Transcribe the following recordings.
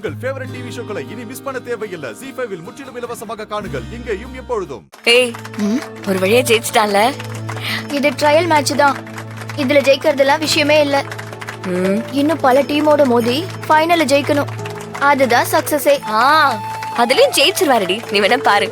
உங்கள் favourite TV ஷோக்களை இனி miss பண்ண தேவையில்லை. ZEE5 இல் முற்றிலும் இலவசமாக காணுங்கள். இங்கேயும் எப்பொழுதும். ஏய், ஒரு வழியா ஜெயிச்சிட்டான்ல. இது ட்ரையல் மேட்ச் தான். இதுல ஜெயிக்கிறதுலாம் விஷயமே இல்ல. இன்னும் பல டீமோட மோதி ஃபைனல்ல ஜெயிக்கணும். அதுதான் சக்சஸே. அதுலயும் ஜெயிச்சிருவாருடி, நீ வேணா பாரு.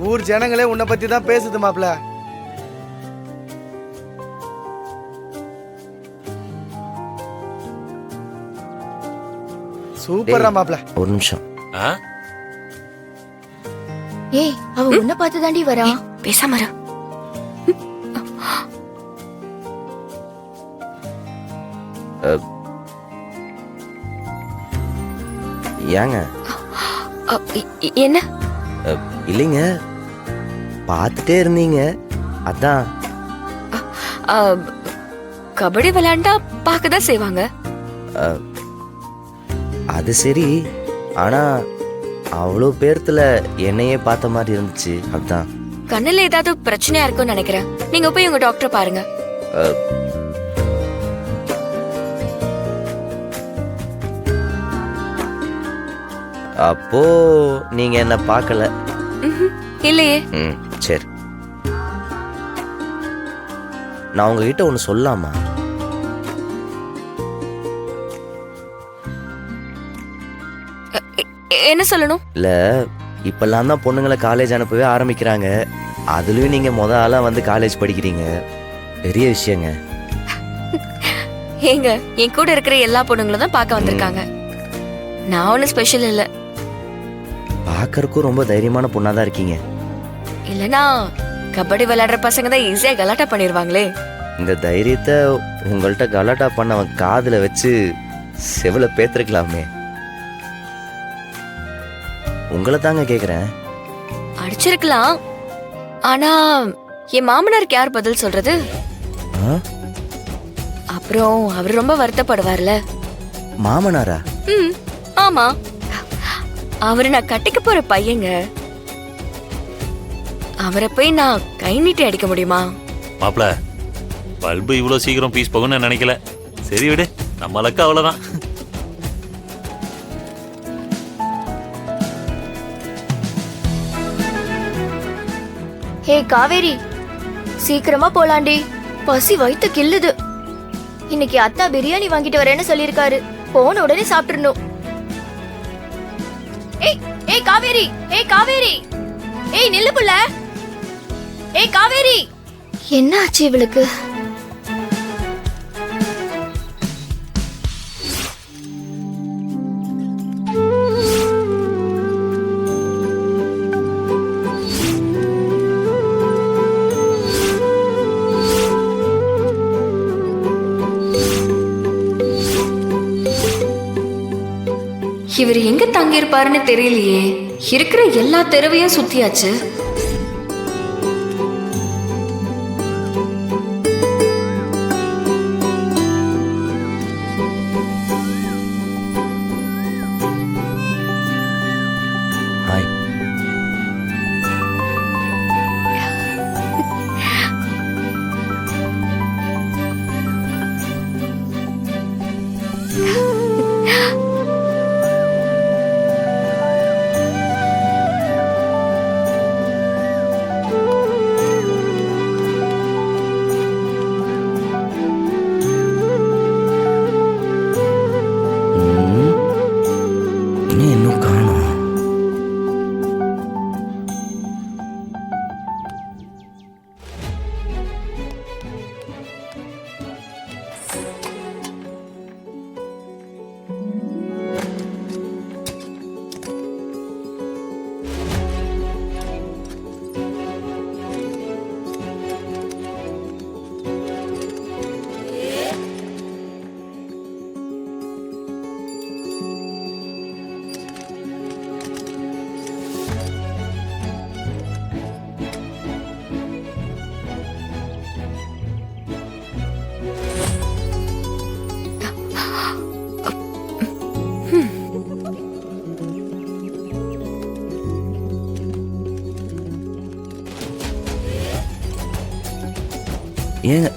ஊர் ஜனங்களே உன்னை பத்தி தான் பேசுது மாப்ள. சூப்பரா மாப்ள. ஒரு நிமிஷம். ஏய், அவ உன்னை பார்த்து தாண்டி வரா. பேசாம இரு. ஏங்க என்ன? இல்லைங்க, பார்த்துட்டே இருந்தீங்க அதான். கபடி விளையாண்டா பார்க்கதான் செய்வாங்க. அது சரி, ஆனா அவ்வளோ பேர்த்துல என்னையே பார்த்த மாதிரி இருந்துச்சு அதான். கண்ணுல ஏதாவது பிரச்சனையா இருக்கும்னு நினைக்கிறேன். நீங்க போய் உங்க டாக்டரை பாருங்க. அப்போ நீங்க என்ன பார்க்கல? இல்லையே. சரி, நான் உங்ககிட்ட ஒன்று சொல்லலாமா? என்ன சொல்லணும்? இல்ல, இப்பெல்லாம் தான் பொண்ணுங்களை காலேஜ் அனுப்பவே ஆரம்பிக்கிறாங்க. அதுலயும் நீங்க ஆளா வந்து காலேஜ் படிக்கிறீங்க, பெரிய விஷயங்க. ஏங்க, என் கூட இருக்கிற எல்லா பொண்ணுங்களும் தான் பார்க்க வந்திருக்காங்க. நான் ஒன்னும் ஸ்பெஷல் இல்ல. பார்க்கறதுக்கும் ரொம்ப தைரியமான பொண்ணா தான் இருக்கீங்க. இல்லனா கபடி விளையாடுற பசங்க தான் ஈஸியா கலாட்டா பண்ணிடுவாங்களே. இந்த தைரியத்தை உங்கள்கிட்ட கலாட்டா பண்ணவன் காதுல வச்சு செவில பேத்திருக்கலாமே. உங்களை தாங்க கேக்குறேன். அடிச்சிருக்கலாம், ஆனா என் மாமனாருக்கு யார் பதில் சொல்றது? அப்புறம் அவர் ரொம்ப வருத்தப்படுவார்ல. மாமனாரா? ஆமா, அவரு நான் கட்டிக்க போற பையங்க. அவரை போய் நான் கை நீட்டி அடிக்க முடியுமா? மாப்ள, பல்பு இவ்வளவு சீக்கிரம் பீஸ் போகும்னு நினைக்கல. சரி விடு, நம்மளுக்கு அவ்வளவுதான். ஹே காவேரி, சீக்கிரமா போலாண்டி, பசி வயித்து கில்லுது. இன்னைக்கு அத்தா பிரியாணி வாங்கிட்டு வரேன்னு சொல்லிருக்காரு. போன உடனே சாப்பிட்டுறணும். ஏய் காவேரி, ஏய் காவேரி, ஏய் நில்லு புள்ள. ஏய் காவேரி, என்ன ஆச்சு இவளுக்கு? இவர் எங்க தங்கி இருப்பாருன்னு தெரியலையே. இருக்கிற எல்லா தெருவையும் சுத்தியாச்சு. ஏங்க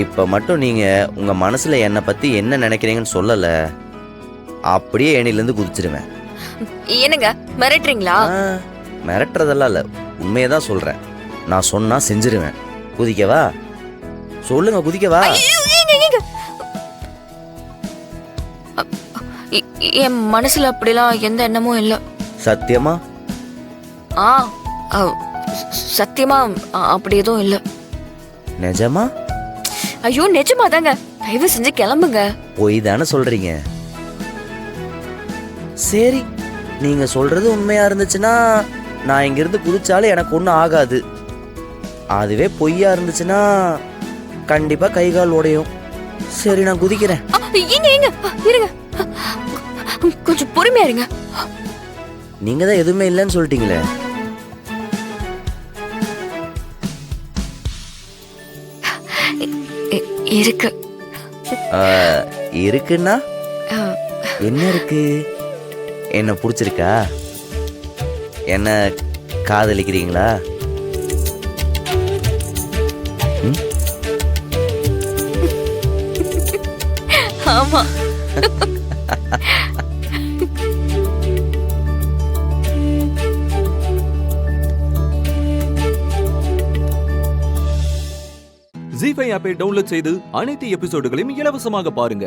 இப்ப மட்டும் நீங்க உங்க மனசுல என்னை பத்தி என்ன நினைக்கிறீங்கன்னு சொல்லல, அப்படியே ஏணிலிருந்து குதிச்சிருவேன். என்னங்க மிரட்டுறீங்களா? மிரட்டுறதெல்லாம் இல்ல, உண்மையதான் சொல்றேன். நான் சொன்னா செஞ்சிருவேன். குதிக்கவா? சொல்லுங்க, குதிக்கவா? என் மனசுல அப்படிலாம் எந்த எண்ணமும் இல்ல. சத்தியமா? சத்தியமா அப்படி எதுவும் இல்ல. நிஜமா? ஐயோ நிஜமா தாங்க. தயவு செஞ்சு கிளம்புங்க. பொய் தானே சொல்றீங்க? சரி, நீங்க சொல்றது உண்மையா இருந்துச்சுன்னா நான் இங்கிருந்து குதிச்சாலும் எனக்கு ஒன்றும் ஆகாது. அதுவே பொய்யா இருந்துச்சுன்னா கண்டிப்பா கை கால் உடையும். சரி, நான் குதிக்கிறேன். இருங்க, கொஞ்சம் பொறுமையா இருங்க. நீங்க தான் எதுவுமே இல்லைன்னு சொல்லிட்டீங்களே. இருக்கு. இருக்குன்னா என்ன இருக்கு? என்ன பிடிச்சிருக்கா? என்ன காதலிக்கிறீங்களா? ஆமா. ஜீ5 ஆப்பை டவுன்லோட் செய்து அனைத்து எபிசோடுகளையும் இலவசமாக பாருங்க.